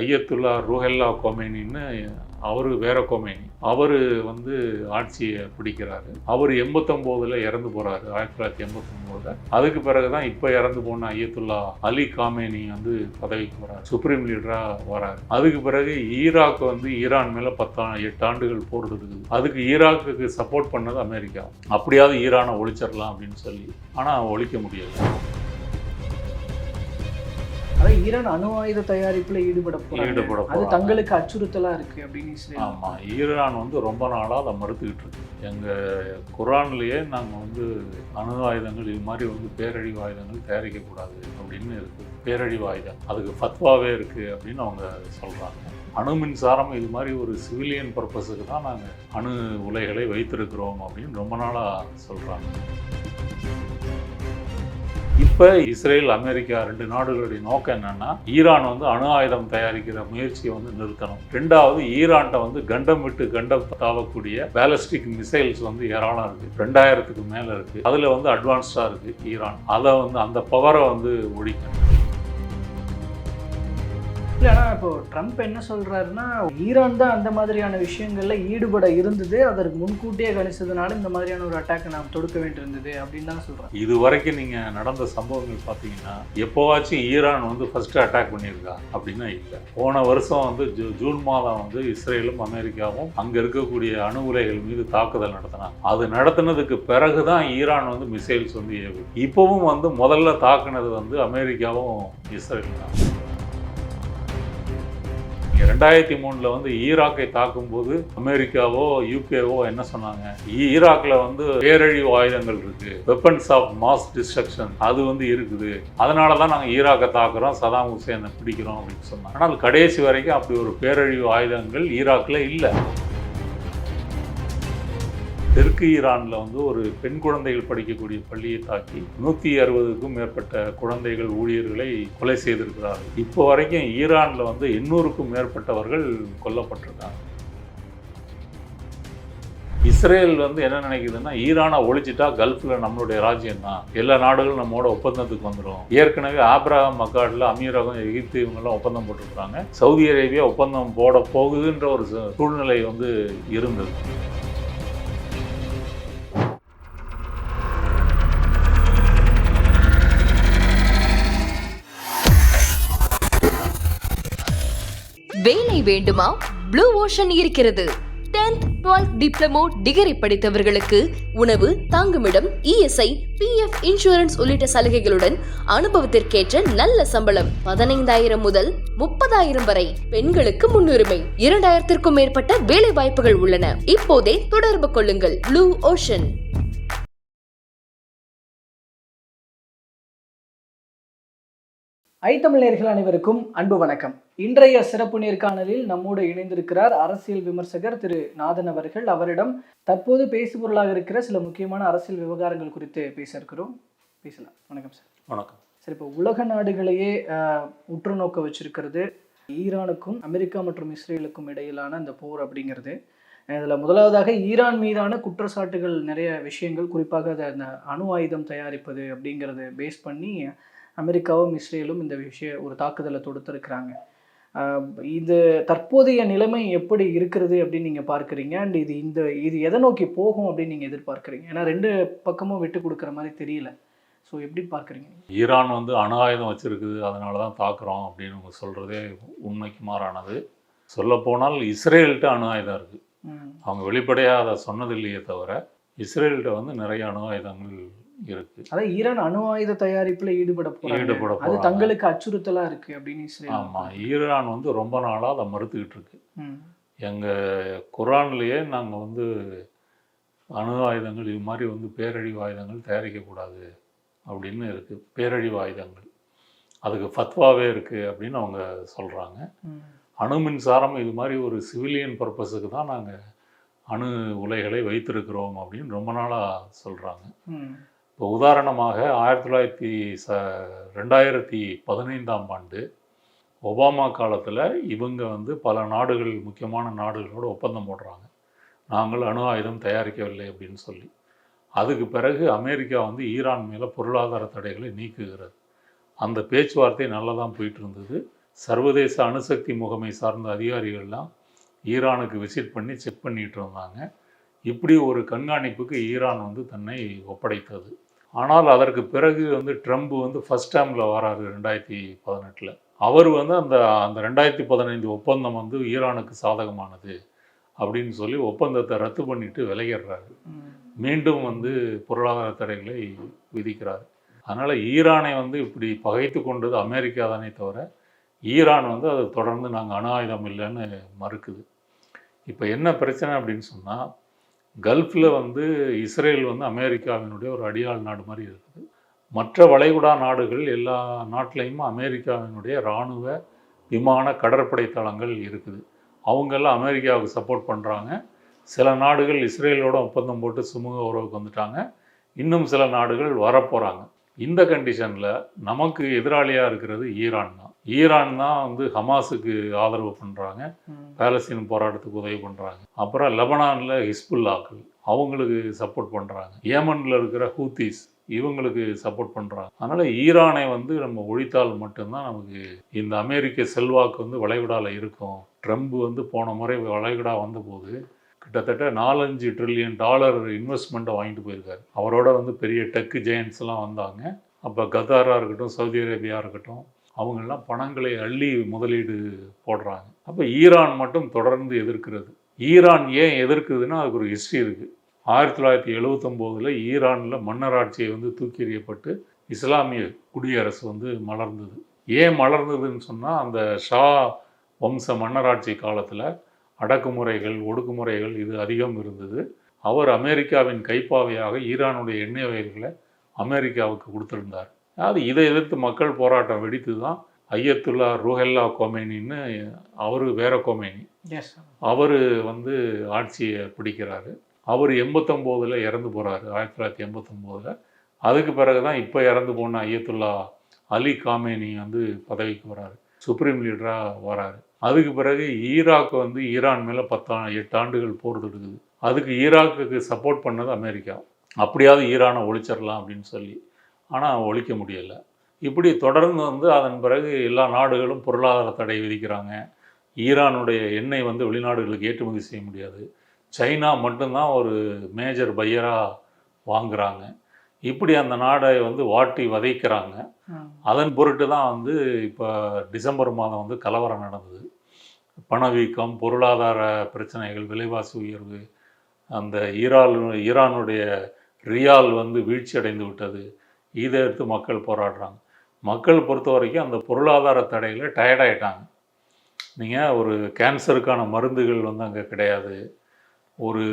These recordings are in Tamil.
ஐயத்துல்லா ரூஹல்லா கொமேனின்னு அவர் வேற கொமேனி. அவர் ஆட்சியை பிடிக்கிறாரு. அவர் 89ல் இறந்து போகிறாரு, 1989. அதுக்கு பிறகு தான் இப்போ இறந்து போன ஐயத்துல்லா அலி காமேனி பதவிக்கு வராரு, சுப்ரீம் லீடராக வராரு. அதுக்கு பிறகு ஈராக் ஈரான் மேலே 8 ஆண்டுகள் போர் இருக்குது. அதுக்கு ஈராக்குக்கு சப்போர்ட் பண்ணது அமெரிக்கா. அப்படியாவது ஈரானை ஒழிச்சிடலாம் அப்படின்னு சொல்லி, ஆனால் ஒழிக்க முடியாது. அதாவது ஈரான் அணு ஆயுத தயாரிப்புல ஈடுபட அது தங்களுக்கு அச்சுறுத்தலா இருக்கு அப்படின்னு. ஆமா, ஈரான் ரொம்ப நாளா அதை மறுத்துக்கிட்டு இருக்கு. எங்க குரான்லயே நாங்க அணு ஆயுதங்கள் இது மாதிரி பேரழிவு ஆயுதங்கள் தயாரிக்கக்கூடாது அப்படின்னு இருக்கு. பேரழிவு ஆயுதம் அதுக்கு ஃபத்வாவே இருக்கு அப்படின்னு அவங்க சொல்றாங்க. அணு மின்சாரம் இது மாதிரி ஒரு சிவிலியன் பர்பஸுக்கு தான் நாங்கள் அணு உலைகளை வைத்திருக்கிறோம் அப்படின்னு ரொம்ப நாளாக சொல்கிறாங்க. இப்போ இஸ்ரேல் அமெரிக்கா 2 நாடுகளுடைய நோக்கம் என்னன்னா, ஈரான் அணு ஆயுதம் தயாரிக்கிற முயற்சியை நிறுத்தணும். 2வது, ஈரான்கிட்ட கண்டம் விட்டு கண்டம் தாவக்கூடிய பேலஸ்டிக் மிசைல்ஸ் ஏராளம் இருக்கு. 2000க்கு மேல இருக்கு. அதுல அட்வான்ஸ்டா இருக்கு ஈரான். அதை அந்த பவரை ஒழிக்கணும். இல்லை, ஆனால் இப்போ ட்ரம்ப் என்ன சொல்கிறாருன்னா, ஈரான் தான் அந்த மாதிரியான விஷயங்களில் ஈடுபட இருந்தது, அதற்கு முன்கூட்டியே கணிச்சதுனால இந்த மாதிரியான ஒரு அட்டாக்கை நாம் தொடுக்க வேண்டியிருந்தது அப்படின்னு தான் சொல்கிறேன். இது வரைக்கும் நீங்கள் நடந்த சம்பவங்கள் பார்த்தீங்கன்னா, எப்போவாச்சும் ஈரான் ஃபர்ஸ்ட் அட்டாக் பண்ணியிருக்கா அப்படின்னா இல்லை. போன வருஷம் ஜூன் மாதம் இஸ்ரேலும் அமெரிக்காவும் அங்கே இருக்கக்கூடிய அணு உலைகள் மீது தாக்குதல் நடத்தினாங்க. அது நடத்தினதுக்கு பிறகு தான் ஈரான் மிசைல்ஸ் ஏவு. இப்போவும் முதல்ல தாக்குனது அமெரிக்காவும் இஸ்ரேலும் தான். 2003ல் ஈராக்கை தாக்கும்போது அமெரிக்காவோ யூகேவோ என்ன சொன்னாங்க, ஈராக்கில் பேரழிவு ஆயுதங்கள் இருக்கு, வெப்பன்ஸ் ஆஃப் மாஸ் டிஸ்ட்ரக்ஷன் அது இருக்குது, அதனால தான் நாங்கள் ஈராக்கை தாக்குறோம், சதாம் ஹுசேனை பிடிக்கிறோம் அப்படின்னு சொன்னாங்க. ஆனால் கடைசி வரைக்கும் அப்படி ஒரு பேரழிவு ஆயுதங்கள் ஈராக்கில் இல்லை. தெற்கு ஈரானில் ஒரு பெண் குழந்தைகள் படிக்கக்கூடிய பள்ளியை தாக்கி 160க்கும் மேற்பட்ட குழந்தைகள் ஊழியர்களை கொலை செய்திருக்கிறார்கள். இப்போ வரைக்கும் ஈரானில் 800க்கும் மேற்பட்டவர்கள் கொல்லப்பட்டிருக்காங்க. இஸ்ரேல் என்ன நினைக்குதுன்னா, ஈரானை ஒழிச்சிட்டா கல்ஃபில் நம்மளுடைய ராஜ்யம் தான், எல்லா நாடுகளும் நம்மளோட ஒப்பந்தத்துக்கு வந்துடும். ஏற்கனவே ஆப்ரஹாம் மக்காடில் அமீரகம், எகிப்து இவங்கெல்லாம் ஒப்பந்தம் போட்டிருக்காங்க. சவுதி அரேபியா ஒப்பந்தம் போட போகுதுன்ற ஒரு சூழ்நிலை இருந்தது. வேலை வேண்டுமா? ப்ளூ ஓஷன் இருக்கிறது. 10th 12th டிப்ளமோ டிகிரி படித்தவர்களுக்கு உணவு, தங்குமிடம், இஎஸ்ஐ, பிஎஃப், இன்சூரன்ஸ் உள்ளிட்ட சலுகைகளுடன் அனுபவத்திற்கேற்ற நல்ல சம்பளம் 15,000 முதல் 30,000 வரை. பெண்களுக்கு முன்னுரிமை. 2000க்கும் மேற்பட்ட வேலை வாய்ப்புகள் உள்ளன. இப்போதே தொடர்பு கொள்ளுங்கள். Blue ocean. தமிழர்கள் அனைவருக்கும் அன்பு வணக்கம். இன்றைய சிறப்பு நேர்காணலில் நம்மோடு இணைந்திருக்கிறார் அரசியல் விமர்சகர் திரு நாதன் அவர்கள். அவரிடம் தற்போது பேசுபொருளாக இருக்கிற சில முக்கியமான அரசியல் விவகாரங்கள் குறித்து பேசலாம். வணக்கம் சார். வணக்கம் சார். இப்போ உலக நாடுகளையே உற்று நோக்க வச்சிருக்கிறது ஈரானுக்கும் அமெரிக்கா மற்றும் இஸ்ரேலுக்கும் இடையிலான அந்த போர் அப்படிங்கிறது. இதில் முதலாவதாக ஈரான் மீதான குற்றச்சாட்டுகள் நிறைய விஷயங்கள், குறிப்பாக அதை அந்த அணு ஆயுதம் தயாரிப்பது அப்படிங்கிறத பேஸ் பண்ணி அமெரிக்காவும் இஸ்ரேலும் இந்த ஒரு தாக்குதலை தொடுத்திருக்கிறாங்க. இது தற்போதைய நிலைமை எப்படி இருக்கிறது அப்படின்னு நீங்கள் பார்க்குறீங்க? அண்ட் இது எதை நோக்கி போகும் அப்படின்னு நீங்கள் எதிர்பார்க்குறீங்க? ஏன்னா 2 பக்கமும் விட்டு கொடுக்குற மாதிரி தெரியல. ஸோ எப்படி பார்க்குறீங்க? ஈரான் அணு ஆயுதம் வச்சுருக்குது, அதனால தான் தாக்குறோம் அப்படின்னு அவங்க சொல்கிறதே உண்மைக்கு மாறானது. சொல்லப்போனால் இஸ்ரேல்கிட்ட அணு ஆயுதம் இருக்குது. அவங்க வெளிப்படையாக அதை சொன்னது இல்லையே தவிர இஸ்ரேல்கிட்ட நிறைய அணு ஆயுதங்கள் இருக்கு. அதாவது ஈரான் அணு ஆயுத தயாரிப்புல ஈடுபட அது தங்களுக்கு அச்சுறுத்தலா இருக்கு அப்படின்னு. ஆமா, ஈரான் ரொம்ப நாளா அதை மறுத்துக்கிட்டு இருக்கு. எங்க குரான்லயே நாங்க அணு ஆயுதங்கள் இது மாதிரி பேரழிவு ஆயுதங்கள் தயாரிக்கக்கூடாது அப்படின்னு இருக்கு. பேரழிவு ஆயுதங்கள் அதுக்கு ஃபத்வாவே இருக்கு அப்படின்னு அவங்க சொல்றாங்க. அணு மின்சாரம் இது மாதிரி ஒரு சிவிலியன் பர்பஸுக்கு தான் நாங்கள் அணு உலைகளை வைத்திருக்கிறோம் அப்படின்னு ரொம்ப நாளாக சொல்கிறாங்க. இப்போ உதாரணமாக 2015ஆம் ஆண்டு ஒபாமா காலத்தில் இவங்க பல நாடுகள், முக்கியமான நாடுகளோடு ஒப்பந்தம் போடுறாங்க, நாங்கள் அணு ஆயுதம் தயாரிக்கவில்லை அப்படின்னு சொல்லி. அதுக்கு பிறகு அமெரிக்கா ஈரான் மேலே பொருளாதார தடைகளை நீக்குகிறது. அந்த பேச்சுவார்த்தை நல்லா தான் போயிட்டு இருந்தது. சர்வதேச அணுசக்தி முகமை சார்ந்த அதிகாரிகள்லாம் ஈரானுக்கு விசிட் பண்ணி செக் பண்ணிட்டு இருந்தாங்க. இப்படி ஒரு கண்காணிப்புக்கு ஈரான் வந்து தன்னை ஒப்படைத்தது. ஆனால் அதற்கு பிறகு வந்து ட்ரம்ப் வந்து ஃபர்ஸ்ட் டேர்மில் வராரு 2018. அவர் வந்து அந்த அந்த 2015 ஒப்பந்தம் வந்து ஈரானுக்கு சாதகமானது அப்படின்னு சொல்லி ஒப்பந்தத்தை ரத்து பண்ணிட்டு விலகிடுறாரு. மீண்டும் வந்து பொருளாதார தடைகளை விதிக்கிறார். அதனால் ஈரானை வந்து இப்படி பகைத்து கொண்டது அமெரிக்கா தானே தவிர ஈரான் வந்து அதை தொடர்ந்து நாங்கள் அணு ஆயுதம் இல்லைன்னு மறுக்குது. இப்போ என்ன பிரச்சனை அப்படின்னு சொன்னால், கல்ஃபில் வந்து இஸ்ரேல் வந்து அமெரிக்காவினுடைய ஒரு அடியாள் நாடு மாதிரி இருக்குது. மற்ற வளைகுடா நாடுகள் எல்லா நாட்டிலையும் அமெரிக்காவினுடைய இராணுவ விமான கடற்படை தளங்கள் இருக்குது. அவங்கெல்லாம் அமெரிக்காவுக்கு சப்போர்ட் பண்ணுறாங்க. சில நாடுகள் இஸ்ரேலோட ஒப்பந்தம் போட்டு சுமூக உறவுக்கு வந்துட்டாங்க. இன்னும் சில நாடுகள் வரப்போகிறாங்க. இந்த கண்டிஷனில் நமக்கு எதிராளியாக இருக்கிறது ஈரான் தான். ஈரான் தான் வந்து ஹமாஸுக்கு ஆதரவு பண்ணுறாங்க, பாலஸ்தீன் போராட்டத்துக்கு உதவி பண்ணுறாங்க. அப்புறம் லெபனானில் ஹிஸ்புல்லாக்கள் அவங்களுக்கு சப்போர்ட் பண்ணுறாங்க. ஏமனில் இருக்கிற ஹூத்தீஸ் இவங்களுக்கு சப்போர்ட் பண்ணுறாங்க. அதனால் ஈரானை வந்து நம்ம ஒழித்தால் மட்டும்தான் நமக்கு இந்த அமெரிக்க செல்வாக்கு வந்து வளைகுடாவில் இருக்கும். ட்ரம்ப் வந்து போன முறை வளைகுடா வந்தபோது கிட்டத்தட்ட $4-5 ட்ரில்லியன் இன்வெஸ்ட்மெண்ட்டை வாங்கிட்டு போயிருக்காரு. அவரோட வந்து பெரிய டெக் ஜெயன்ஸ் எல்லாம் வந்தாங்க. அப்போ கத்தாராக இருக்கட்டும், சவுதி அரேபியா இருக்கட்டும், அவங்கெல்லாம் பணங்களை அள்ளி முதலீடு போடுறாங்க. அப்போ ஈரான் மட்டும் தொடர்ந்து எதிர்க்கிறது. ஈரான் ஏன் எதிர்க்குதுன்னா அதுக்கு ஒரு ஹிஸ்ட்ரி இருக்குது. 1979 ஈரானில் மன்னராட்சியை வந்து தூக்கி எறியப்பட்டு இஸ்லாமிய குடியரசு வந்து மலர்ந்தது. ஏன் மலர்ந்ததுன்னு சொன்னால், அந்த ஷா வம்ச மன்னராட்சி காலத்தில் அடக்குமுறைகள், ஒடுக்குமுறைகள் இது அதிகம் இருந்தது. அவர் அமெரிக்காவின் கைப்பாவையாக ஈரானுடைய எண்ணெய் வயல்களை அமெரிக்காவுக்கு கொடுத்துருந்தார். அதாவது இதை எதிர்த்து மக்கள் போராட்டம் வெடித்து தான் ஐயத்துல்லா ரூஹல்லா கொமேனின்னு, அவர் வேற கொமேனி, அவர் வந்து ஆட்சியை பிடிக்கிறாரு. அவர் 89 இறந்து போகிறாரு, 1989. அதுக்கு பிறகு தான் இப்போ இறந்து போன ஐயத்துல்லா அலி காமேனி வந்து பதவிக்கு வராரு, சுப்ரீம் லீடராக வராரு. அதுக்கு பிறகு ஈராக் வந்து ஈரான் மேலே 8 ஆண்டுகள் போர் தொடுக்குது. அதுக்கு ஈராக்குக்கு சப்போர்ட் பண்ணது அமெரிக்கா. அப்படியாவது ஈரானை ஒழிச்சிடலாம் அப்படின்னு சொல்லி, ஆனால் ஒழிக்க முடியலை. இப்படி தொடர்ந்து வந்து அதன் பிறகு எல்லா நாடுகளும் பொருளாதார தடை விதிக்கிறாங்க. ஈரானுடைய எண்ணெய் வந்து வெளிநாடுகளுக்கு ஏற்றுமதி செய்ய முடியாது. சைனா மட்டும்தான் ஒரு மேஜர் பையராக வாங்குகிறாங்க. இப்படி அந்த நாடை வந்து வாட்டி வதைக்கிறாங்க. அதன் பொருட்டு தான் வந்து இப்போ டிசம்பர் மாதம் வந்து கலவரம் நடந்தது. பணவீக்கம், பொருளாதார பிரச்சனைகள், விலைவாசி உயர்வு, அந்த ஈரானுடைய ரியால் வந்து வீழ்ச்சி அடைந்து விட்டது. இதை எடுத்து மக்கள் போராடுறாங்க. மக்கள் பொறுத்த வரைக்கும் அந்த பொருளாதார தடையில் டயர்டாயிட்டாங்க. நீங்கள் ஒரு கேன்சருக்கான மருந்துகள் வந்து அங்கே கிடையாது. ஒரு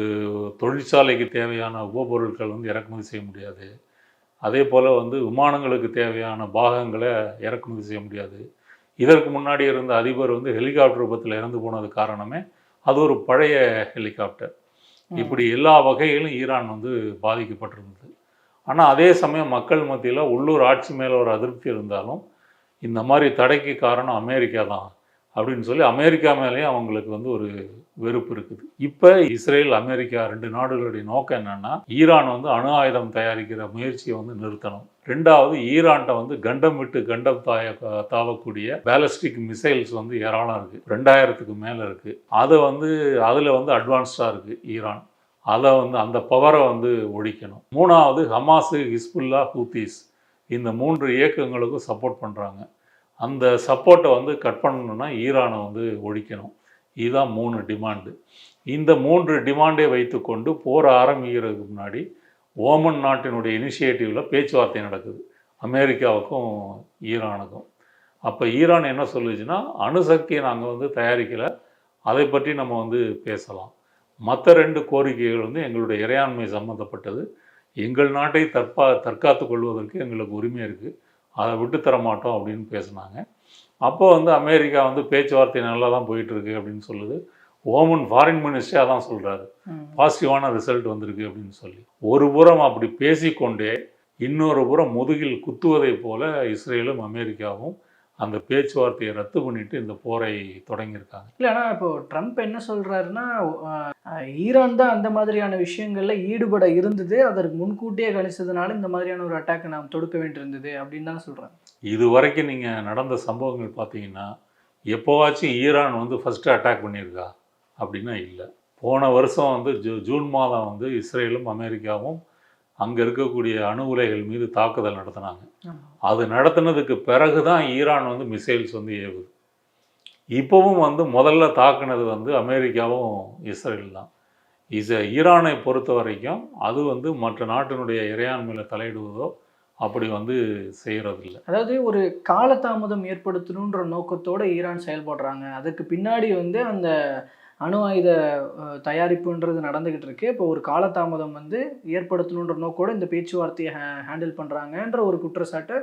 தொழிற்சாலைக்கு தேவையான உபபொருட்கள் வந்து இறக்குமதி செய்ய முடியாது. அதே போல் வந்து விமானங்களுக்கு தேவையான பாகங்களை இறக்குமதி செய்ய முடியாது. இதற்கு முன்னாடி இருந்த அதிபர் வந்து ஹெலிகாப்டர் விபத்தில் இறந்து போனது காரணமே அது ஒரு பழைய ஹெலிகாப்டர். இப்படி எல்லா வகையிலும் ஈரான் வந்து பாதிக்கப்பட்டிருந்தது. ஆனால் அதே சமயம் மக்கள் மத்தியில் உள்ளூர் ஆட்சி மேலே ஒரு அதிருப்தி இருந்தாலும் இந்த மாதிரி தடைக்கு காரணம் அமெரிக்கா தான் அப்படின்னு சொல்லி அமெரிக்கா மேலேயும் அவங்களுக்கு வந்து ஒரு வெறுப்பு இருக்குது. இப்போ இஸ்ரேல், அமெரிக்கா 2 நாடுகளுடைய நோக்கம் என்னன்னா, ஈரான் வந்து அணு ஆயுதம் தயாரிக்கிற முயற்சியை வந்து நிறுத்தணும். 2வது, ஈரான்கிட்ட வந்து கண்டம் விட்டு கண்டம் தாவக்கூடிய பேலஸ்டிக் மிசைல்ஸ் வந்து ஏராளம் இருக்குது. 2000க்கு மேலே இருக்குது. அதை வந்து அதில் வந்து அட்வான்ஸ்டாக இருக்குது ஈரான். அதை வந்து அந்த பவரை வந்து ஒழிக்கணும். 3வது, ஹமாஸு, ஹிஸ்புல்லா, ஹூத்தீஸ் இந்த 3 இயக்கங்களுக்கும் சப்போர்ட் பண்ணுறாங்க. அந்த சப்போர்ட்டை வந்து கட் பண்ணணுன்னா ஈரானை வந்து ஒழிக்கணும். இதுதான் 3 டிமாண்டு. இந்த 3 டிமாண்டை வைத்துக்கொண்டு போர் ஆரம்பிக்கிறதுக்கு முன்னாடி ஓமன் நாட்டினுடைய இனிஷியேட்டிவில் பேச்சுவார்த்தை நடக்குது அமெரிக்காவுக்கும் ஈரானுக்கும். அப்போ ஈரான் என்ன சொல்லுச்சுன்னா, அணுசக்தியை நாங்கள் வந்து தயாரிக்கலை, அதை பற்றி நம்ம வந்து பேசலாம். மற்ற 2 கோரிக்கைகள் வந்து எங்களுடைய இறையாண்மை சம்மந்தப்பட்டது. எங்கள் நாட்டை தற்காத்து கொள்வதற்கு எங்களுக்கு உரிமை இருக்குது, அதை விட்டு தர மாட்டோம் அப்படின்னு பேசினாங்க. அப்போ வந்து அமெரிக்கா வந்து பேச்சுவார்த்தை நல்லா தான் போயிட்டுருக்கு அப்படின்னு சொல்லுது. ஓமன் ஃபாரின் மினிஸ்டரே அதான் சொல்கிறாரு, பாசிட்டிவான ரிசல்ட் வந்திருக்கு அப்படின்னு சொல்லி. ஒரு புறம் அப்படி பேசிக்கொண்டே இன்னொரு புறம் முதுகில் குத்துவதை போல இஸ்ரேலும் அமெரிக்காவும் அந்த பேச்சுவார்த்தையை ரத்து பண்ணிட்டு இந்த போரை தொடங்கியிருக்காங்க. இல்லை, ஆனால் இப்போ ட்ரம்ப் என்ன சொல்கிறாருன்னா, ஈரான் தான் அந்த மாதிரியான விஷயங்களில் ஈடுபட இருந்தது, அதற்கு முன்கூட்டியே கணிச்சதுனால இந்த மாதிரியான ஒரு அட்டாக்கை நாம் தொடுக்க வேண்டியிருந்தது அப்படின்னு தான் சொல்கிறாங்க. இது வரைக்கும் நீங்கள் நடந்த சம்பவங்கள் பார்த்தீங்கன்னா, எப்போவாச்சும் ஈரான் வந்து ஃபஸ்ட்டு அட்டாக் பண்ணியிருக்கா அப்படின்னா இல்லை. போன வருஷம் வந்து ஜூன் மாதம் வந்து இஸ்ரேலும் அமெரிக்காவும் அங்கே இருக்கக்கூடிய அணு உலைகள் மீது தாக்குதல் நடத்தினாங்க. அது நடத்தினதுக்கு பிறகு தான் ஈரான் வந்து மிசைல்ஸ் வந்து ஏவுது. இப்போவும் வந்து முதல்ல தாக்குனது வந்து அமெரிக்காவும் இஸ்ரேல் தான். ஈரானை பொறுத்த வரைக்கும் அது வந்து மற்ற நாட்டினுடைய இறையாண்மையில் தலையிடுவதோ அப்படி வந்து செய்கிறதில்ல. அதாவது ஒரு காலதாமதம் ஏற்படுத்தணுன்ற நோக்கத்தோடு ஈரான் செயல்படுறாங்க. அதுக்கு பின்னாடி வந்து அந்த அணு ஆயுத தயாரிப்புன்றது நடந்துக்கிட்டு இருக்கு. இப்போ ஒரு காலதாமதம் வந்து ஏற்படுத்தணுன்ற நோக்கோடு இந்த பேச்சுவார்த்தையை ஹேண்டில் பண்ணுறாங்கன்ற ஒரு குற்றச்சாட்டை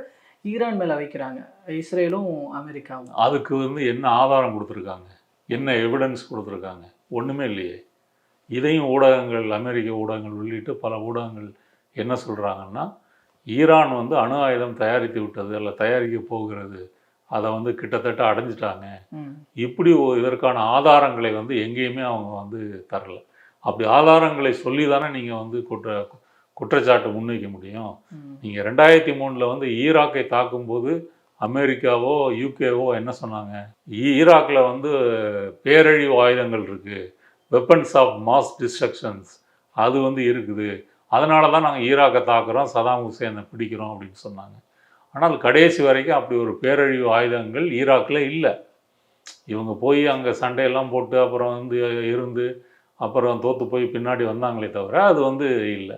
ஈரான் மேலே வைக்கிறாங்க இஸ்ரேலும் அமெரிக்காவும். அதுக்கு வந்து என்ன ஆதாரம் கொடுத்துருக்காங்க, என்ன எவிடன்ஸ் கொடுத்துருக்காங்க? ஒன்றுமே இல்லையே. இதையும் ஊடகங்கள், அமெரிக்க ஊடகங்கள் உள்ளிட்டு பல ஊடகங்கள் என்ன சொல்கிறாங்கன்னா, ஈரான் வந்து அணு ஆயுதம் தயாரித்து விட்டது அல்ல தயாரிக்க போகிறது, அதை வந்து கிட்டத்தட்ட அடைஞ்சிட்டாங்க, இப்படி இதற்கான ஆதாரங்களை வந்து எங்கேயுமே அவங்க வந்து தரல. அப்படி ஆதாரங்களை சொல்லி தானே நீங்கள் வந்து குற்றச்சாட்டு முன்வைக்க முடியும். நீங்கள் 2003 வந்து ஈராக்கை தாக்கும்போது அமெரிக்காவோ யூகேவோ என்ன சொன்னாங்க, ஈராக்கில் வந்து பேரழிவு ஆயுதங்கள் இருக்குது, வெப்பன்ஸ் ஆஃப் மாஸ் டிஸ்ட்ரக்ஷன்ஸ் அது வந்து இருக்குது, அதனால தான் நாங்கள் ஈராக்கை தாக்குறோம், சதாம் ஹுசேனை பிடிக்கிறோம் அப்படின்னு சொன்னாங்க. ஆனால் கடைசி வரைக்கும் அப்படி ஒரு பேரழிவு ஆயுதங்கள் ஈராக்கில் இல்லை. இவங்க போய் அங்கே சண்டையெல்லாம் போட்டு அப்புறம் வந்து இருந்து அப்புறம் தோற்று போய் பின்னாடி வந்தாங்களே தவிர அது வந்து இல்லை.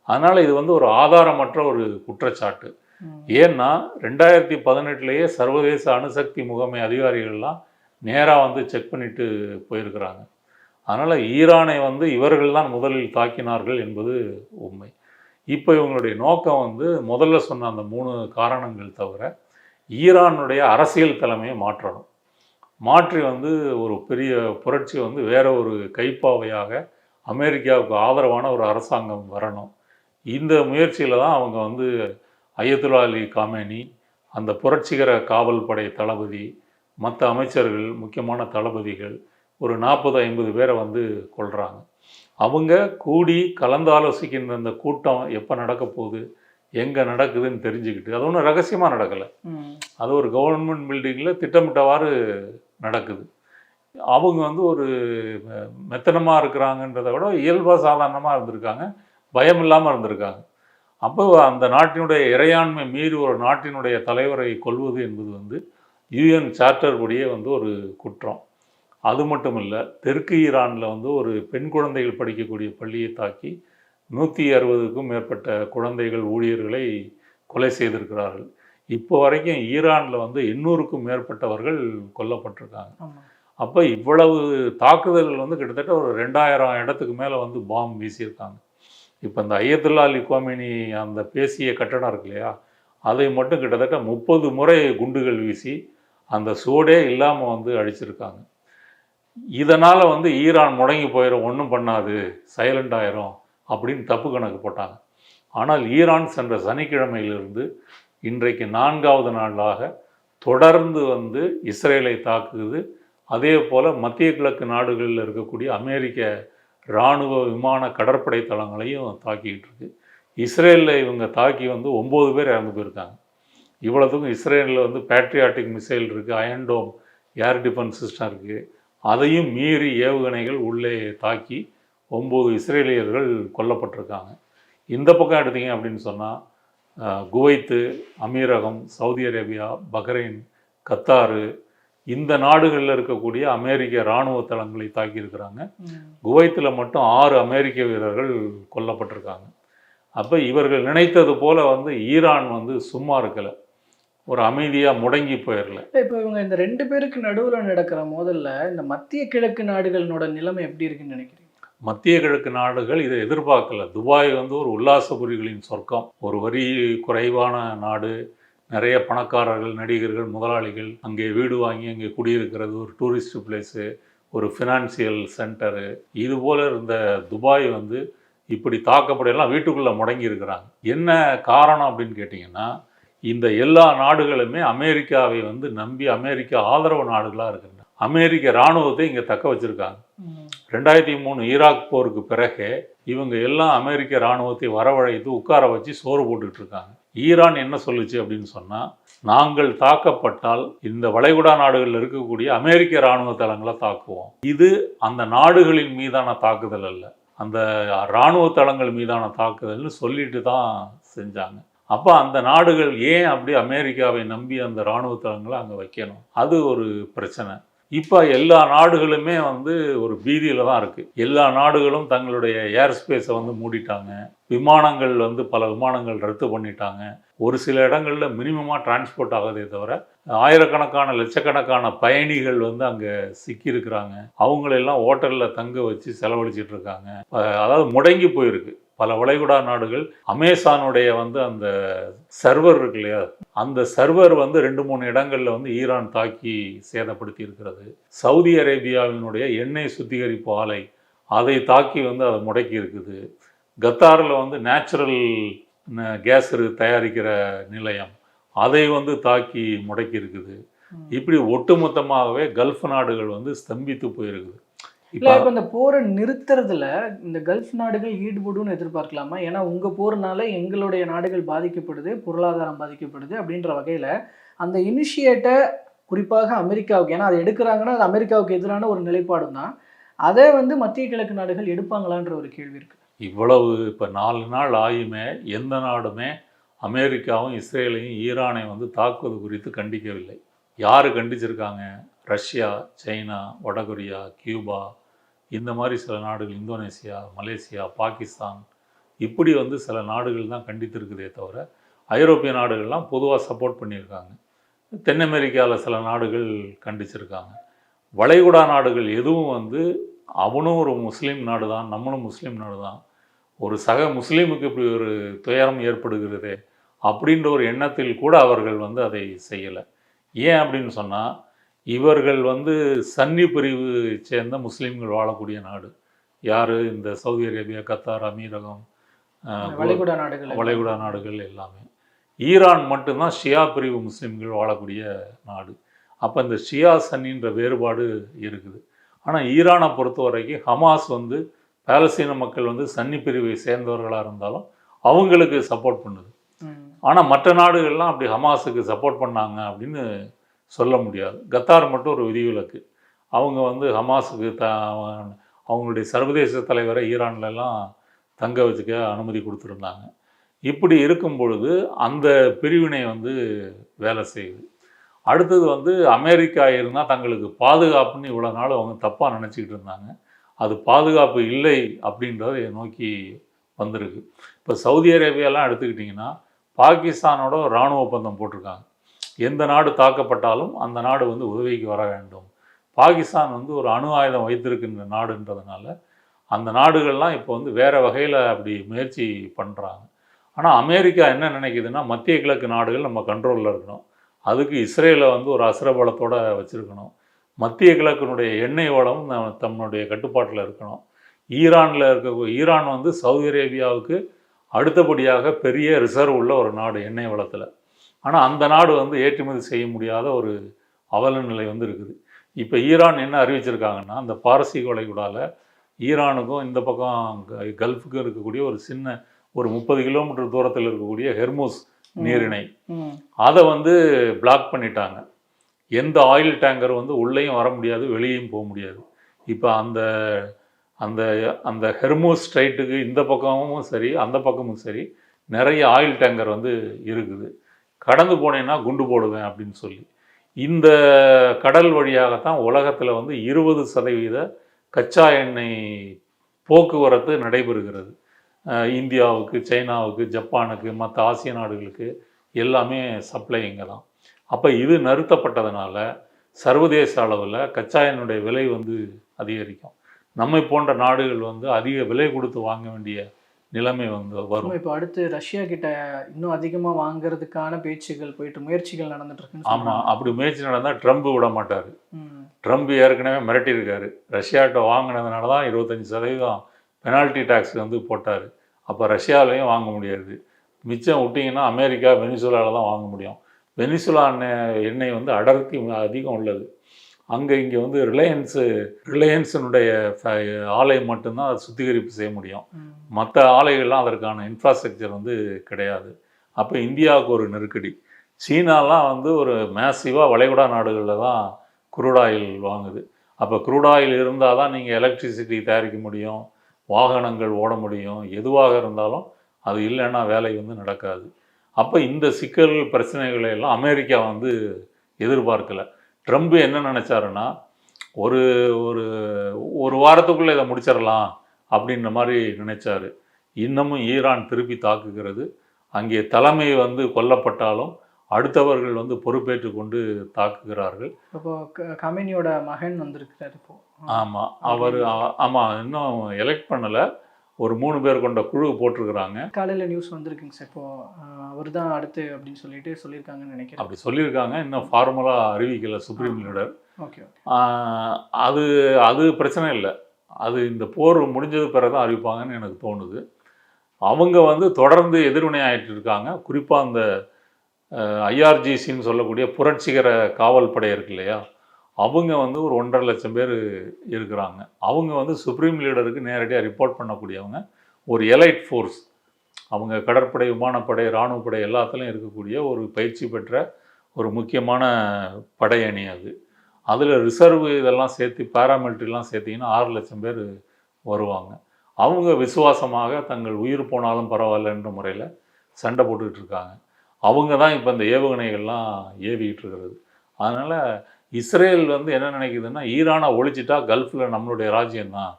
அதனால் இது வந்து ஒரு ஆதாரமற்ற ஒரு குற்றச்சாட்டு. ஏன்னா 2018 சர்வதேச அணுசக்தி முகமை அதிகாரிகள்லாம் நேராக வந்து செக் பண்ணிட்டு போயிருக்கிறாங்க. அதனால் ஈரானை வந்து இவர்கள் தான் முதலில் தாக்கினார்கள் என்பது உண்மை. இப்போ இவங்களுடைய நோக்கம் வந்து முதல்ல சொன்ன அந்த 3 காரணங்கள் தவிர ஈரானுடைய அரசியல் தலைமையை மாற்றணும். மாற்றி வந்து ஒரு பெரிய புரட்சி வந்து வேற ஒரு கைப்பாவையாக அமெரிக்காவுக்கு ஆதரவான ஒரு அரசாங்கம் வரணும். இந்த முயற்சியில் தான் அவங்க வந்து அயத்துல்லா அலி காமேனி, அந்த புரட்சிகர காவல் படை தளபதி, மற்ற அமைச்சர்கள், முக்கியமான தளபதிகள் ஒரு 40-50 பேரை வந்து கொள்கிறாங்க. அவங்க கூடி கலந்தாலோசிக்கின்ற அந்த கூட்டம் எப்போ நடக்க போகுது, எங்கே நடக்குதுன்னு தெரிஞ்சுக்கிட்டு, அது ஒன்றும் ரகசியமாக நடக்கலை, அது ஒரு கவர்மெண்ட் பில்டிங்கில் திட்டமிட்டவாறு நடக்குது. அவங்க வந்து ஒரு மெத்தனமாக இருக்கிறாங்கன்றதை விட இயல்பாக சாதாரணமாக இருந்திருக்காங்க, பயம் இல்லாமல் இருந்திருக்காங்க. அப்போ அந்த நாட்டினுடைய இறையாண்மை மீறி ஒரு நாட்டினுடைய தலைவரை கொல்வது என்பது வந்து யூஎன் சார்ட்டர் படியே வந்து ஒரு குற்றம். அது மட்டும் இல்லை, தெற்கு ஈரானில் வந்து ஒரு பெண் குழந்தைகள் படிக்கக்கூடிய பள்ளியை தாக்கி 160க்கும் மேற்பட்ட குழந்தைகள், ஊழியர்களை கொலை செய்திருக்கிறார்கள். இப்போ வரைக்கும் ஈரானில் வந்து 800க்கும் மேற்பட்டவர்கள் கொல்லப்பட்டிருக்காங்க. அப்போ இவ்வளவு தாக்குதல்கள் வந்து கிட்டத்தட்ட ஒரு 2000 இடத்துக்கு மேலே வந்து பாம்பு வீசியிருக்காங்க. இப்போ இந்த அயத்துல்லா அலி காமேனி அந்த பேசிய கட்டடம் இருக்கு இல்லையா, அதை மட்டும் கிட்டத்தட்ட 30 முறை குண்டுகள் வீசி அந்த சூடே இல்லாமல் வந்து அழிச்சிருக்காங்க. இதனால் வந்து ஈரான் முடங்கி போயிடும், ஒன்றும் பண்ணாது, சைலண்ட் ஆயிரும் அப்படின்னு தப்பு கணக்கு போட்டாங்க. ஆனால் ஈரான் சென்ற சனிக்கிழமையிலிருந்து இன்றைக்கு 4வது நாளாக தொடர்ந்து வந்து இஸ்ரேலை தாக்குது. அதே போல் மத்திய கிழக்கு நாடுகளில் இருக்கக்கூடிய அமெரிக்க இராணுவ விமான கடற்படை தளங்களையும் தாக்கிக்கிட்டு இருக்கு. இஸ்ரேலில் இவங்க தாக்கி வந்து 9 பேர் இறந்து போயிருக்காங்க. இவ்வளோத்துக்கும் இஸ்ரேலில் வந்து பேட்ரியாட்டிக் மிசைல் இருக்குது, அயன்டோம் ஏர் டிஃபென்ஸ் சிஸ்டம் இருக்குது, அதையும் மீறி ஏவுகணைகள் உள்ளே தாக்கி 9 இஸ்ரேலியர்கள் கொல்லப்பட்டிருக்காங்க. இந்த பக்கம் எடுத்தீங்க அப்படின்னு சொன்னால் குவைத்து, அமீரகம், சவுதி அரேபியா, பஹ்ரைன், கத்தாரு, இந்த நாடுகளில் இருக்கக்கூடிய அமெரிக்க இராணுவ தளங்களை தாக்கியிருக்கிறாங்க. குவைத்தில் மட்டும் 6 அமெரிக்க வீரர்கள் கொல்லப்பட்டிருக்காங்க. அப்போ இவர்கள் நினைத்தது போல் வந்து ஈரான் வந்து சும்மா இருக்கலை, ஒரு அமைதியாக முடங்கி போயிடல. இப்போ இவங்க இந்த 2 பேருக்கு நடுவில் நடக்கிற மோதல்ல இந்த மத்திய கிழக்கு நாடுகளோட நிலைமை எப்படி இருக்குன்னு நினைக்கிறீங்க? மத்திய கிழக்கு நாடுகள் இதை எதிர்பார்க்கல. துபாய் வந்து ஒரு உல்லாசபுரிகளின் சொர்க்கம், ஒரு வரி குறைவான நாடு, நிறைய பணக்காரர்கள், நடிகர்கள், முதலாளிகள் அங்கே வீடு வாங்கி அங்கே குடியிருக்கிறது, ஒரு டூரிஸ்ட் பிளேஸு, ஒரு ஃபினான்சியல் சென்டரு. இது போல் இருந்த துபாய் வந்து இப்படி தாக்கப்படையெல்லாம் வீட்டுக்குள்ளே முடங்கி இருக்கிறாங்க. என்ன காரணம் அப்படின்னு கேட்டிங்கன்னா, இந்த எல்லா நாடுகளுமே அமெரிக்காவை வந்து நம்பி அமெரிக்க ஆதரவு நாடுகளாக இருக்கின்றன. அமெரிக்க இராணுவத்தை இங்கே தக்க வச்சுருக்காங்க. 2003 ஈராக் போருக்கு பிறகு இவங்க எல்லாம் அமெரிக்க இராணுவத்தை வரவழைத்து உட்கார வச்சு சோறு போட்டுக்கிட்டு இருக்காங்க. ஈரான் என்ன சொல்லுச்சு அப்படின்னு சொன்னால், நாங்கள் தாக்கப்பட்டால் இந்த வளைகுடா நாடுகளில் இருக்கக்கூடிய அமெரிக்க இராணுவ தளங்களை தாக்குவோம். இது அந்த நாடுகளின் மீதான தாக்குதல் அல்ல, அந்த இராணுவ தளங்கள் மீதான தாக்குதல்னு சொல்லிட்டு தான் செஞ்சாங்க. அப்போ அந்த நாடுகள் ஏன் அப்படி அமெரிக்காவை நம்பி அந்த இராணுவ தளங்களை அங்கே வைக்கணும்? அது ஒரு பிரச்சனை. இப்போ எல்லா நாடுகளுமே வந்து ஒரு பீதியில் தான் இருக்குது. எல்லா நாடுகளும் தங்களுடைய ஏர் ஸ்பேஸை வந்து மூடிட்டாங்க. விமானங்கள் வந்து பல விமானங்கள் ரத்து பண்ணிட்டாங்க. ஒரு சில இடங்களில் மினிமமாக டிரான்ஸ்போர்ட் ஆகுதே தவிர ஆயிரக்கணக்கான லட்சக்கணக்கான பயணிகள் வந்து அங்கே சிக்கியிருக்கிறாங்க. அவங்களெல்லாம் ஹோட்டலில் தங்க வச்சு செலவழிச்சிட்டு இருக்காங்க. அதாவது முடங்கி போயிருக்கு. பல வளைகுடா நாடுகள் அமேசானுடைய வந்து அந்த சர்வர் இருக்கு இல்லையா, அந்த சர்வர் வந்து 2-3 இடங்களில் வந்து ஈரான் தாக்கி சேதப்படுத்தி இருக்கிறது. சவுதி அரேபியாவினுடைய எண்ணெய் சுத்திகரிப்பு ஆலை அதை தாக்கி வந்து அதை முடக்கி இருக்குது. கத்தாரில் வந்து நேச்சுரல் கேஸ் தயாரிக்கிற நிலையம் அதை வந்து தாக்கி முடக்கி இருக்குது. இப்படி ஒட்டுமொத்தமாகவே கல்ஃப் நாடுகள் வந்து ஸ்தம்பித்து போயிருக்குது. இல்லை, இப்போ இந்த போரை நிறுத்துறதுல இந்த கல்ஃப் நாடுகள் ஈடுபடும்னு எதிர்பார்க்கலாமா? ஏன்னா உங்கள் போர்னால எங்களுடைய நாடுகள் பாதிக்கப்படுது, பொருளாதாரம் பாதிக்கப்படுது அப்படின்ற வகையில் அந்த இனிஷியேட்டை குறிப்பாக அமெரிக்காவுக்கு, ஏன்னா அதை எடுக்கிறாங்கன்னா அது அமெரிக்காவுக்கு எதிரான ஒரு நிலைப்பாடும் தான், அதை வந்து மத்திய கிழக்கு நாடுகள் எடுப்பாங்களான்ற ஒரு கேள்வி இருக்குது. இவ்வளவு இப்போ 4 நாள் ஆயுமே எந்த நாடுமே அமெரிக்காவும் இஸ்ரேலையும் ஈரானை வந்து தாக்குவது குறித்து கண்டிக்கவில்லை. யார் கண்டிச்சிருக்காங்க? ரஷ்யா, சைனா, வடகொரியா, கியூபா, இந்த மாதிரி சில நாடுகள், இந்தோனேசியா, மலேசியா, பாகிஸ்தான், இப்படி வந்து சில நாடுகள் தான் கண்டித்திருக்குதே தவிர ஐரோப்பிய நாடுகள்லாம் பொதுவாக சப்போர்ட் பண்ணியிருக்காங்க. தென் அமெரிக்காவில் சில நாடுகள் கண்டிச்சிருக்காங்க. வளைகுடா நாடுகள் எதுவும் வந்து அவனும் ஒரு முஸ்லீம் நாடு தான், நம்மளும் முஸ்லீம் நாடு தான், ஒரு சக முஸ்லீமுக்கு இப்படி ஒரு துயரம் ஏற்படுகிறதே அப்படின்ற ஒரு எண்ணத்தில் கூட அவர்கள் வந்து அதை செய்யலை. ஏன் அப்படின்னு சொன்னால், இவர்கள் வந்து சன்னி பிரிவு சேர்ந்த முஸ்லீம்கள் வாழக்கூடிய நாடு. யார்? இந்த சவுதி அரேபியா, கத்தார், அமீரகம், வளைகுடா நாடுகள் எல்லாமே. ஈரான் மட்டும்தான் ஷியா பிரிவு முஸ்லீம்கள் வாழக்கூடிய நாடு. அப்போ இந்த ஷியா சன்னின்ற வேறுபாடு இருக்குது. ஆனால் ஈரானை பொறுத்த வரைக்கும் ஹமாஸ் வந்து பாலஸ்தீன மக்கள் வந்து சன்னி பிரிவை சேர்ந்தவர்களாக இருந்தாலும் அவங்களுக்கு சப்போர்ட் பண்ணுது. ஆனால் மற்ற நாடுகள்லாம் அப்படி ஹமாஸுக்கு சப்போர்ட் பண்ணாங்க அப்படின்னு சொல்ல முடியாது. கத்தார் மட்டும் ஒரு விதிவிலக்கு. அவங்க வந்து ஹமாஸுக்கு அவங்களுடைய சர்வதேச தலைவரை ஈரான்லலாம் தங்க வச்சுக்க அனுமதி கொடுத்துருந்தாங்க. இப்படி இருக்கும் பொழுது அந்த பிரிவினை வந்து வேலை செய்யுது. அடுத்தது வந்து அமெரிக்கா இருந்தால் தங்களுக்கு பாதுகாப்புன்னு இவ்வளோ நாள் அவங்க தப்பாக நினச்சிக்கிட்டு இருந்தாங்க. அது பாதுகாப்பு இல்லை அப்படின்றத நோக்கி வந்திருக்கு. இப்போ சவுதி அரேபியாலாம் எடுத்துக்கிட்டிங்கன்னா பாகிஸ்தானோட இராணுவ ஒப்பந்தம் போட்டிருக்காங்க. எந்த நாடு தாக்கப்பட்டாலும் அந்த நாடு வந்து உதவிக்கு வர வேண்டும். பாகிஸ்தான் வந்து ஒரு அணு ஆயுதம் வைத்திருக்கின்ற நாடுன்றதுனால அந்த நாடுகள்லாம் இப்போ வந்து வேறு வகையில் அப்படி முயற்சி பண்ணுறாங்க. ஆனால் அமெரிக்கா என்ன நினைக்குதுன்னா, மத்திய கிழக்கு நாடுகள் நம்ம கண்ட்ரோலில் இருக்கணும், அதுக்கு இஸ்ரேலை வந்து ஒரு அசுரபலத்தோடு வச்சுருக்கணும், மத்திய கிழக்கினுடைய எண்ணெய் வளம் தன்னுடைய கட்டுப்பாட்டில் இருக்கணும். ஈரான் வந்து சவுதி அரேபியாவுக்கு அடுத்தபடியாக பெரிய ரிசர்வ் உள்ள ஒரு நாடு எண்ணெய் வளத்தில். ஆனால் அந்த நாடு வந்து ஏற்றுமதி செய்ய முடியாத ஒரு அவல நிலை வந்து இருக்குது. இப்போ ஈரான் என்ன அறிவிச்சிருக்காங்கன்னா, அந்த பாரசீக வளைகுடாவில் ஈரானுக்கும் இந்த பக்கம் கல்ஃபுக்கும் இருக்கக்கூடிய ஒரு சின்ன ஒரு 30 கிலோமீட்டர் தூரத்தில் இருக்கக்கூடிய ஹெர்மூஸ் நீரிணை, அதை வந்து பிளாக் பண்ணிட்டாங்க. எந்த ஆயில் டேங்கர் வந்து உள்ளேயும் வர முடியாது, வெளியேயும் போக முடியாது. இப்போ அந்த அந்த அந்த ஹெர்மூஸ் ஸ்ட்ரைட்டுக்கு இந்த பக்கமும் சரி அந்த பக்கமும் சரி நிறைய ஆயில் டேங்கர் வந்து இருக்குது. கடந்து போனேன்னா குண்டு போடுவேன் அப்படின்னு சொல்லி இந்த கடல் வழியாகத்தான் உலகத்தில் வந்து 20% கச்சா எண்ணெய் போக்குவரத்து நடைபெறுகிறது. இந்தியாவுக்கு, சைனாவுக்கு, ஜப்பானுக்கு, மற்ற ஆசிய நாடுகளுக்கு எல்லாமே சப்ளை இங்கே தான். அப்போ இது நிறுத்தப்பட்டதுனால சர்வதேச அளவில் கச்சா எண்ணெயுடைய விலை வந்து அதிகரிக்கும். நம்மை போன்ற நாடுகள் வந்து அதிக விலை கொடுத்து வாங்க வேண்டிய நிலைமை வந்து வரும். இப்போ அடுத்து ரஷ்யா கிட்ட இன்னும் அதிகமாக வாங்குறதுக்கான பேச்சுகள் போயிட்டு முயற்சிகள் நடந்துட்டு இருக்கு. ஆமாம், அப்படி முயற்சி நடந்தால் ட்ரம்ப் விட மாட்டார். ட்ரம்ப் ஏற்கனவே மிரட்டியிருக்காரு. ரஷ்யாட்ட வாங்கினதுனால தான் 25% பெனால்ட்டி டேக்ஸ் வந்து போட்டார். அப்போ ரஷ்யாவிலையும் வாங்க முடியாது. மிச்சம் விட்டிங்கன்னா அமெரிக்கா, வெனிசுலாவில் தான் வாங்க முடியும். வெனிசுலா எண்ணெய் வந்து அடர்த்தி அதிகம் உள்ளது. அங்கே இங்கே வந்து ரிலையன்ஸினுடைய ஆலை மட்டும்தான் அதை சுத்திகரிப்பு செய்ய முடியும். மற்ற ஆலைகள்லாம் அதற்கான இன்ஃப்ராஸ்ட்ரக்சர் வந்து கிடையாது. அப்போ இந்தியாவுக்கு ஒரு நெருக்கடி. சீனாலாம் வந்து ஒரு மேசிவாக வளைகுடா நாடுகளில் தான் குரூட் ஆயில் வாங்குது. அப்போ குரூட் ஆயில் இருந்தால் தான் நீங்கள் எலக்ட்ரிசிட்டி தயாரிக்க முடியும், வாகனங்கள் ஓட முடியும், எதுவாக இருந்தாலும் அது இல்லைன்னா வேலை வந்து நடக்காது. அப்போ இந்த சிக்கல் பிரச்சனைகளை எல்லாம் அமெரிக்கா வந்து எதிர்பார்க்கலை. ட்ரம்ப் என்ன நினச்சாருன்னா, ஒரு ஒரு ஒரு வாரத்துக்குள்ளே இதை முடிச்சிடலாம் அப்படின்ற மாதிரி நினைச்சாரு. இன்னமும் ஈரான் திருப்பி தாக்குகிறது. அங்கே தலைமை வந்து கொல்லப்பட்டாலும் அடுத்தவர்கள் வந்து பொறுப்பேற்று கொண்டு தாக்குகிறார்கள். இப்போ கமேனியோட மகன் வந்திருக்கிறார் இப்போ. ஆமாம், அவர் ஆமாம் இன்னும் எலெக்ட் பண்ணலை. ஒரு 3 பேர் கொண்ட குழு போட்டிருக்கிறாங்க. காலையில் நியூஸ் வந்திருக்குங்க சார். இப்போ அவர் தான் அடுத்து அப்படின்னு சொல்லியிருக்காங்கன்னு நினைக்கிறேன். அப்படி சொல்லியிருக்காங்க. இன்னும் ஃபார்மலாக அறிவிக்கலை சுப்ரீம் லீடர். ஓகே. அது அது பிரச்சனை இல்லை. அது இந்த போர் முடிஞ்சது பிறகு தான் அறிவிப்பாங்கன்னு எனக்கு தோணுது. அவங்க வந்து தொடர்ந்து எதிர்வினை ஆகிட்டு இருக்காங்க. குறிப்பாக அந்த ஐஆர்ஜிசின்னு சொல்லக்கூடிய புரட்சிகர காவல் படை இருக்கு இல்லையா, அவங்க வந்து ஒரு 1.5 லட்சம் பேர் இருக்கிறாங்க. அவங்க வந்து சுப்ரீம் லீடருக்கு நேரடியாக ரிப்போர்ட் பண்ணக்கூடியவங்க. ஒரு எலைட் ஃபோர்ஸ். அவங்க கடற்படை, விமானப்படை, இராணுவப்படை எல்லாத்துலேயும் இருக்கக்கூடிய ஒரு பயிற்சி பெற்ற ஒரு முக்கியமான படை அணி அது. அதில் ரிசர்வ் இதெல்லாம் சேர்த்து பேராமிலிட்ரிலாம் சேர்த்திங்கன்னா 6 லட்சம் பேர் வருவாங்க. அவங்க விசுவாசமாக தங்கள் உயிர் போனாலும் பரவாயில்லன்ற முறையில் சண்டை போட்டுக்கிட்டு இருக்காங்க. அவங்க தான் இப்போ இந்த ஏவுகணைகள்லாம் ஏவிக்கிட்டு இருக்கிறது. அதனால் இஸ்ரேல் வந்து என்ன நினைக்குதுன்னா, ஈரானை ஒழிச்சிட்டா கல்ஃபில் நம்மளுடைய ராஜ்யம்தான்,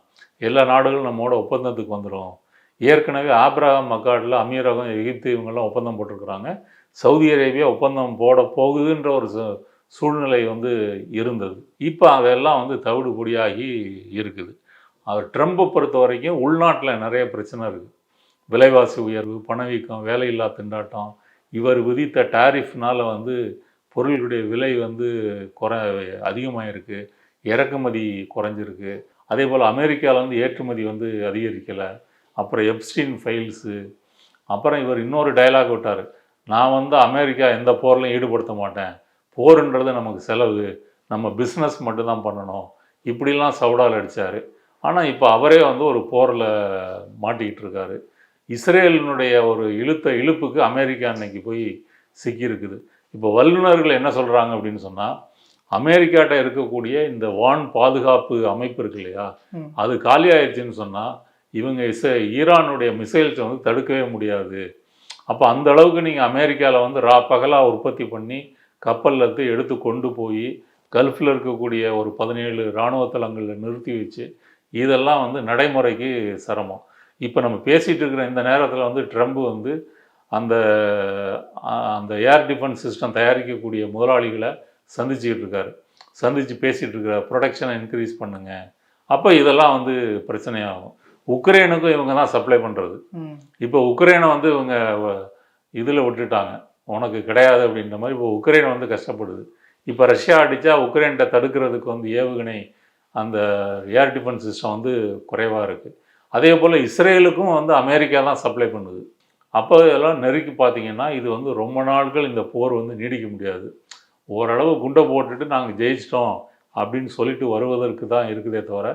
எல்லா நாடுகளும் நம்மளோட ஒப்பந்தத்துக்கு வந்துடும். ஏற்கனவே ஆப்ரஹாம் மக்காடில் அமீரகம், எகிப்து இவங்கெல்லாம் ஒப்பந்தம் போட்டிருக்கிறாங்க. சவுதி அரேபியா ஒப்பந்தம் போட போகுதுன்ற ஒரு சூழ்நிலை வந்து இருந்தது. இப்போ அதெல்லாம் வந்து தவிடு பொடியாகி இருக்குது. அவர் ட்ரம்பை பொறுத்த வரைக்கும் உள்நாட்டில் நிறைய பிரச்சனை இருக்குது. விலைவாசி உயர்வு, பணவீக்கம், வேலையில்லா திண்டாட்டம், இவர் விதித்த டாரிஃப்னால் வந்து பொருளுடைய விலை வந்து அதிகமாக இருக்குது, இறக்குமதி குறைஞ்சிருக்கு. அதே போல் அமெரிக்காவில் வந்து ஏற்றுமதி வந்து அதிகரிக்கலை. அப்புறம் எப்ஸ்டீன் ஃபைல்ஸு. அப்புறம் இவர் இன்னொரு டயலாக் விட்டார், நான் வந்து அமெரிக்கா எந்த போர்லையும் ஈடுபடுத்த மாட்டேன், போருன்றது நமக்கு செலவு, நம்ம பிஸ்னஸ் மட்டும்தான் பண்ணணும், இப்படிலாம் சவுடால் அடித்தார். ஆனால் இப்போ அவரே வந்து ஒரு போரில் மாட்டிக்கிட்டு இருக்காரு. இஸ்ரேலினுடைய ஒரு இழுப்புக்கு அமெரிக்கா அன்னைக்கு போய் சிக்கியிருக்குது. இப்போ வல்லுநர்கள் என்ன சொல்கிறாங்க அப்படின்னு சொன்னால், அமெரிக்காட்ட இருக்கக்கூடிய இந்த வான் பாதுகாப்பு அமைப்பு இருக்கு இல்லையா, அது காலியாயிடுச்சுன்னு சொன்னால் இவங்க ஈரானுடைய மிசைல்ஸை வந்து தடுக்கவே முடியாது. அப்போ அந்த அளவுக்கு நீங்கள் அமெரிக்காவில் வந்து பகலாக உற்பத்தி பண்ணி கப்பலில் எடுத்து கொண்டு போய் கல்ஃபில் இருக்கக்கூடிய ஒரு 17 இராணுவ தளங்களில் நிறுத்தி வச்சு இதெல்லாம் வந்து நடைமுறைக்கு சிரமம். இப்போ நம்ம பேசிகிட்டு இருக்கிற இந்த நேரத்தில் வந்து ட்ரம்ப் வந்து அந்த அந்த ஏர் டிஃபென்ஸ் சிஸ்டம் தயாரிக்கக்கூடிய முதலாளிகளை சந்திச்சுக்கிட்டு இருக்காரு. சந்தித்து பேசிகிட்டு இருக்கிற ப்ரொடக்ஷனை இன்க்ரீஸ் பண்ணுங்க. அப்போ இதெல்லாம் வந்து பிரச்சனையாகும். உக்ரைனுக்கும் இவங்க தான் சப்ளை பண்ணுறது. இப்போ உக்ரைனை வந்து இவங்க இதில் விட்டுட்டாங்க, உனக்கு கிடையாது அப்படின்ற மாதிரி. இப்போ உக்ரைன் வந்து கஷ்டப்படுது. இப்போ ரஷ்யா அடித்தா உக்ரைன்கிட்ட தடுக்கிறதுக்கு வந்து ஏவுகணை, அந்த ஏர் டிஃபென்ஸ் சிஸ்டம் வந்து குறைவாக இருக்குது. அதே போல் இஸ்ரேலுக்கும் வந்து அமெரிக்கா தான் சப்ளை பண்ணுது. அப்போ இதெல்லாம் நெருக்கி பார்த்தீங்கன்னா இது வந்து ரொம்ப நாட்கள் இந்த போர் வந்து நீடிக்க முடியாது. ஓரளவு குண்டை போட்டுட்டு நாங்கள் ஜெயிச்சிட்டோம் அப்படின்னு சொல்லிட்டு வருவதற்கு தான் இருக்குதே தவிர,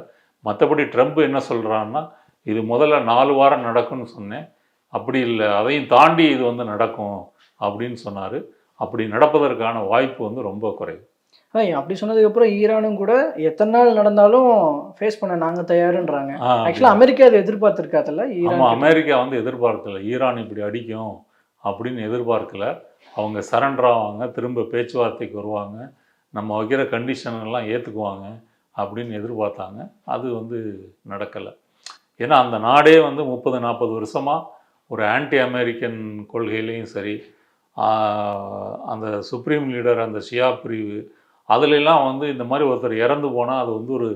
மற்றபடி ட்ரம்ப் என்ன சொல்கிறான்னா, இது முதல்ல 4 வாரம் நடக்கும்னு சொன்னேன், அப்படி இல்லை, அதையும் தாண்டி இது வந்து நடக்கும் அப்படின்னு சொன்னார். அப்படி நடப்பதற்கான வாய்ப்பு வந்து ரொம்ப குறைவு. அப்படி சொன்னதுக்கப்புறம் ஈரானும் கூட எத்தனை நாள் நடந்தாலும் ஃபேஸ் பண்ண நாங்கள் தயாருன்றாங்க. ஆக்சுவலாக அமெரிக்கா அதை எதிர்பார்த்துருக்காதுல்ல. ஆமாம், அமெரிக்கா வந்து எதிர்பார்க்கல ஈரான் இப்படி அடிக்கும் அப்படின்னு எதிர்பார்க்கல. அவங்க சரண்டர் ஆவாங்க, திரும்ப பேச்சுவார்த்தைக்கு வருவாங்க, நம்ம வைக்கிற கண்டிஷன்லாம் ஏற்றுக்குவாங்க அப்படின்னு எதிர்பார்த்தாங்க. அது வந்து நடக்கலை. ஏன்னா அந்த நாடே வந்து 30-40 வருஷமாக ஒரு ஆன்டி அமெரிக்கன் கொள்கையிலையும் சரி, அந்த சுப்ரீம் லீடர் அந்த ஷியா பிரிவு அதிலெல்லாம் வந்து இந்த மாதிரி ஒருத்தர் இறந்து போனால் அது வந்து ஒரு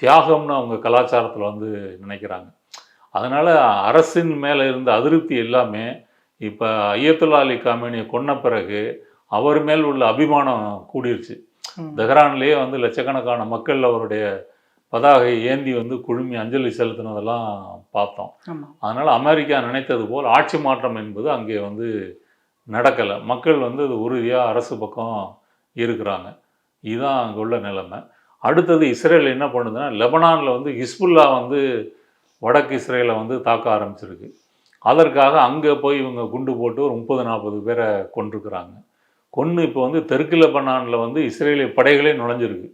தியாகம்னு அவங்க கலாச்சாரத்தில் வந்து நினைக்கிறாங்க. அதனால் அரசின் மேலே இருந்த அதிருப்தி எல்லாமே இப்போ அயத்துல்லா அலி காமேனியை கொன்ன பிறகு அவர் மேல் உள்ள அபிமானம் கூடிருச்சு. தெஹ்ரான்லேயே வந்து லட்சக்கணக்கான மக்கள் அவருடைய பதாகை ஏந்தி வந்து குழுமி அஞ்சலி செலுத்தினதெல்லாம் பார்த்தோம். அதனால் அமெரிக்கா நினைத்தது போல் ஆட்சி மாற்றம் என்பது அங்கே வந்து நடக்கலை. மக்கள் வந்து அது உறுதியாக அரசு பக்கம் இருக்கிறாங்க. இதுதான் அங்கே உள்ள நிலைமை. அடுத்தது இஸ்ரேல் என்ன பண்ணுதுன்னா, லெபனானில் வந்து ஹிஸ்புல்லா வந்து வடக்கு இஸ்ரேலை வந்து தாக்க ஆரம்பிச்சிருக்கு. அதற்காக அங்கே போய் இவங்க குண்டு போட்டு ஒரு 30-40 பேரை கொண்டிருக்கிறாங்க. கொன்று இப்போ வந்து தெற்கு லெபனானில் வந்து இஸ்ரேலிய படைகளே நுழைஞ்சிருக்கு.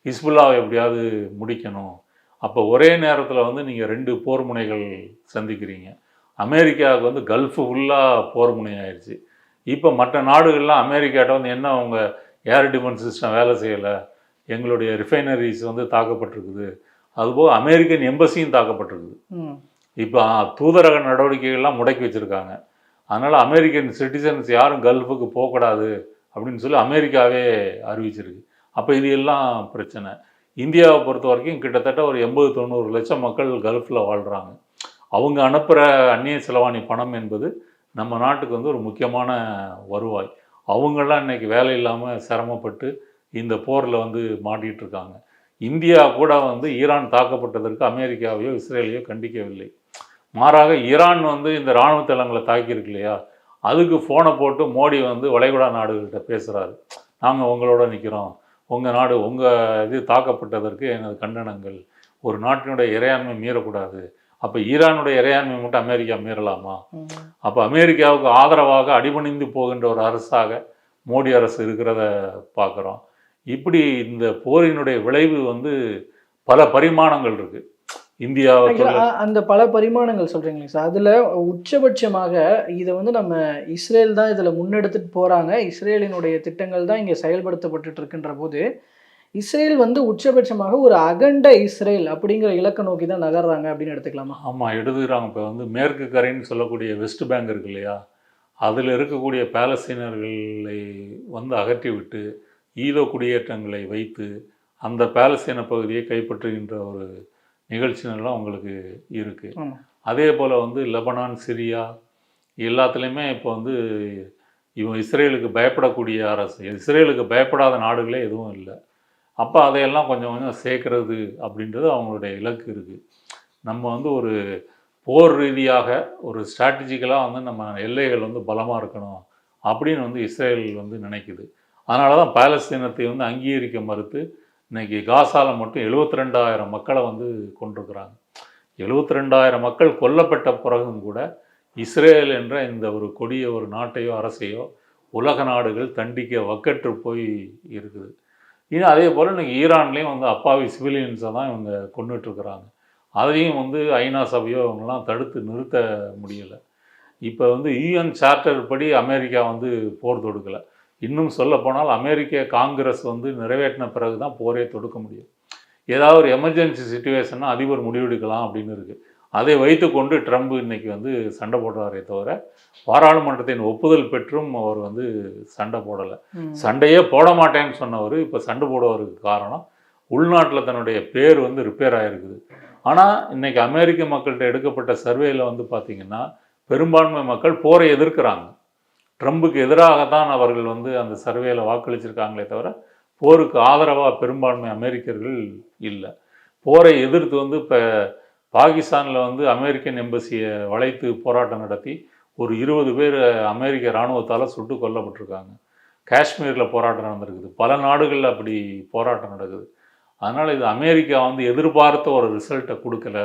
ஹிஸ்புல்லாவை எப்படியாவது முடிக்கணும். அப்போ ஒரே நேரத்தில் வந்து நீங்கள் 2 போர் முனைகள் சந்திக்கிறீங்க. அமெரிக்காவுக்கு வந்து கல்ஃபு ஃபுல்லாக போர் முனை ஆயிடுச்சு. இப்போ மற்ற நாடுகள்லாம் அமெரிக்காட்ட வந்து என்ன அவங்க ஏர் டிஃபென்ஸ் சிஸ்டம் வேலை செய்யலை, எங்களுடைய ரிஃபைனரிஸ் வந்து தாக்கப்பட்டிருக்குது, அதுபோக அமெரிக்கன் எம்பசியும் தாக்கப்பட்டிருக்குது. இப்போ தூதரக நடவடிக்கைகள்லாம் முடக்கி வச்சுருக்காங்க. அதனால் அமெரிக்கன் சிட்டிசன்ஸ் யாரும் கல்ஃபுக்கு போகக்கூடாது அப்படின்னு சொல்லி அமெரிக்காவே அறிவிச்சிருக்கு. அப்போ இது எல்லாம் பிரச்சனை. இந்தியாவை பொறுத்த வரைக்கும் கிட்டத்தட்ட ஒரு 80-90 லட்சம் மக்கள் கல்ஃபில் வாழ்கிறாங்க. அவங்க அனுப்புகிற அந்நிய செலவாணி பணம் என்பது நம்ம நாட்டுக்கு வந்து ஒரு முக்கியமான வருவாய். அவங்களாம் இன்றைக்கி வேலை இல்லாமல் சிரமப்பட்டு இந்த போரில் வந்து மாட்டிகிட்டு இருக்காங்க. இந்தியா கூட வந்து ஈரான் தாக்கப்பட்டதற்கு அமெரிக்காவையோ இஸ்ரேலையோ கண்டிக்கவில்லை. மாறாக ஈரான் வந்து இந்த இராணுவ தளங்களை தாக்கியிருக்கு இல்லையா, அதுக்கு ஃபோனை போட்டு மோடி வந்து வளைகுடா நாடுகள்கிட்ட பேசுகிறாரு. நாங்கள் உங்களோட நிற்கிறோம், உங்கள் நாடு உங்கள் இது தாக்கப்பட்டதற்கு எனது கண்டனங்கள், ஒரு நாட்டினுடைய இறையாண்மை மீறக்கூடாது. அப்போ ஈரானுடைய இறையாண்மை மட்டும் அமெரிக்கா மீறலாமா? அப்போ அமெரிக்காவுக்கு ஆதரவாக அடிபணிந்து போகின்ற ஒரு அரசாக மோடி அரசு இருக்கிறத பார்க்குறோம். இப்படி இந்த போரினுடைய விளைவு வந்து பல பரிமாணங்கள் இருக்குது. இந்தியாவை அந்த பல பரிமாணங்கள் சொல்கிறீங்களே சார், அதில் உச்சபட்சமாக இதை வந்து நம்ம இஸ்ரேல் தான் இதில் முன்னெடுத்துட்டு போகிறாங்க, இஸ்ரேலினுடைய திட்டங்கள் தான் இங்கே செயல்படுத்தப்பட்டு இருக்குன்ற போது இஸ்ரேல் வந்து உச்சபட்சமாக ஒரு அகண்ட இஸ்ரேல் அப்படிங்கிற இலக்கை நோக்கி தான் நகர்றாங்க அப்படின்னு எடுத்துக்கலாமா? ஆமாம், எடுத்துக்கிறாங்க. இப்போ வந்து மேற்கு கரைன்னு சொல்லக்கூடிய வெஸ்ட் பேங்க் இருக்கு இல்லையா, அதில் இருக்கக்கூடிய பாலஸ்தீனர்களை வந்து அகற்றி விட்டு ஈழ குடியேற்றங்களை வைத்து அந்த பாலஸ்தீன பகுதியை கைப்பற்றுகின்ற ஒரு நிகழ்ச்சிகள்லாம் உங்களுக்கு இருக்குது. அதே போல் வந்து லெபனான், சிரியா எல்லாத்துலேயுமே இப்போ வந்து இவன் இஸ்ரேலுக்கு பயப்படக்கூடிய அரசு, இஸ்ரேலுக்கு பயப்படாத நாடுகளே எதுவும் இல்லை. அப்போ அதையெல்லாம் கொஞ்சம் கொஞ்சம் சேர்க்கறது அப்படின்றது அவங்களுடைய இலக்கு இருக்குது. நம்ம வந்து ஒரு போர் ரீதியாக ஒரு ஸ்ட்ராட்டஜிக்கலாக வந்து நம்ம எல்லைகள் வந்து பலமாக இருக்கணும் அப்படின்னு வந்து இஸ்ரேல் வந்து நினைக்குது. அதனால தான் பாலஸ்தீனத்தை வந்து அங்கீகரிக்க மறுத்து இன்றைக்கி காசாவில் மட்டும் 72,000 மக்களை வந்து கொண்டிருக்கிறாங்க. 72,000 மக்கள் கொல்லப்பட்ட பிறகும் கூட இஸ்ரேல் என்ற இந்த ஒரு கொடிய ஒரு நாட்டையோ அரசையோ உலக நாடுகள் தண்டிக்க வக்கற்று போய் இருக்குது. இன்னும் அதே போல் இன்றைக்கி ஈரான்லேயும் வந்து அப்பாவி சிவிலியன்ஸை தான் இவங்க கொண்டுட்ருக்குறாங்க. அதையும் வந்து ஐநா சபையோ இவங்கெல்லாம் தடுத்து நிறுத்த முடியலை. இப்போ வந்து யூஎன் சார்ட்டர் படி அமெரிக்கா வந்து போர் தொடுக்கலை. இன்னும் சொல்லப்போனால் அமெரிக்க காங்கிரஸ் வந்து நிறைவேற்றின பிறகு தான் போரே தொடுக்க முடியும். ஏதாவது ஒரு எமர்ஜென்சி சுச்சுவேஷன்னா அதிபர் முடிவெடுக்கலாம் அப்படின்னு இருக்குது. அதை வைத்துக்கொண்டு ட்ரம்ப் இன்றைக்கி வந்து சண்டை போடுறாரே தவிர பாராளுமன்றத்தின் ஒப்புதல் பெற்றும் அவர் வந்து சண்டை போடலை. சண்டையே போட மாட்டேன்னு சொன்னவர் இப்போ சண்டை போடுவதற்கு காரணம் உள்நாட்டில் தன்னுடைய பேர் வந்து ரிப்பேர் ஆகிருக்குது. ஆனால் இன்றைக்கி அமெரிக்க மக்கள்கிட்ட எடுக்கப்பட்ட சர்வேயில் வந்து பார்த்திங்கன்னா பெரும்பான்மை மக்கள் போரை எதிர்க்கிறாங்க. ட்ரம்புக்கு எதிராகத்தான் அவர்கள் வந்து அந்த சர்வேயில் வாக்களிச்சிருக்காங்களே தவிர போருக்கு ஆதரவாக பெரும்பான்மை அமெரிக்கர்கள் இல்லை. போரை எதிர்த்து வந்து இப்போ பாகிஸ்தானில் வந்து அமெரிக்கன் எம்பசியை வளைத்து போராட்டம் நடத்தி ஒரு 20 பேர் அமெரிக்க இராணுவத்தால் சுட்டு கொல்லப்பட்டிருக்காங்க. காஷ்மீரில் போராட்டம் நடந்திருக்குது. பல நாடுகளில் அப்படி போராட்டம் நடக்குது. அதனால் இது அமெரிக்கா வந்து எதிர்பார்த்த ஒரு ரிசல்ட்டை கொடுக்கல,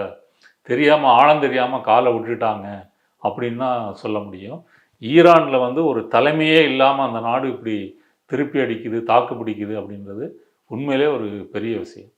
தெரியாமல் ஆழம் தெரியாமல் காலை விட்டுட்டாங்க அப்படின்னு தான் சொல்ல முடியும். ஈரானில் வந்து ஒரு தலைமையே இல்லாமல் அந்த நாடு இப்படி திருப்பி அடிக்குது, தாக்கு பிடிக்குது அப்படின்றது உண்மையிலே ஒரு பெரிய விஷயம்.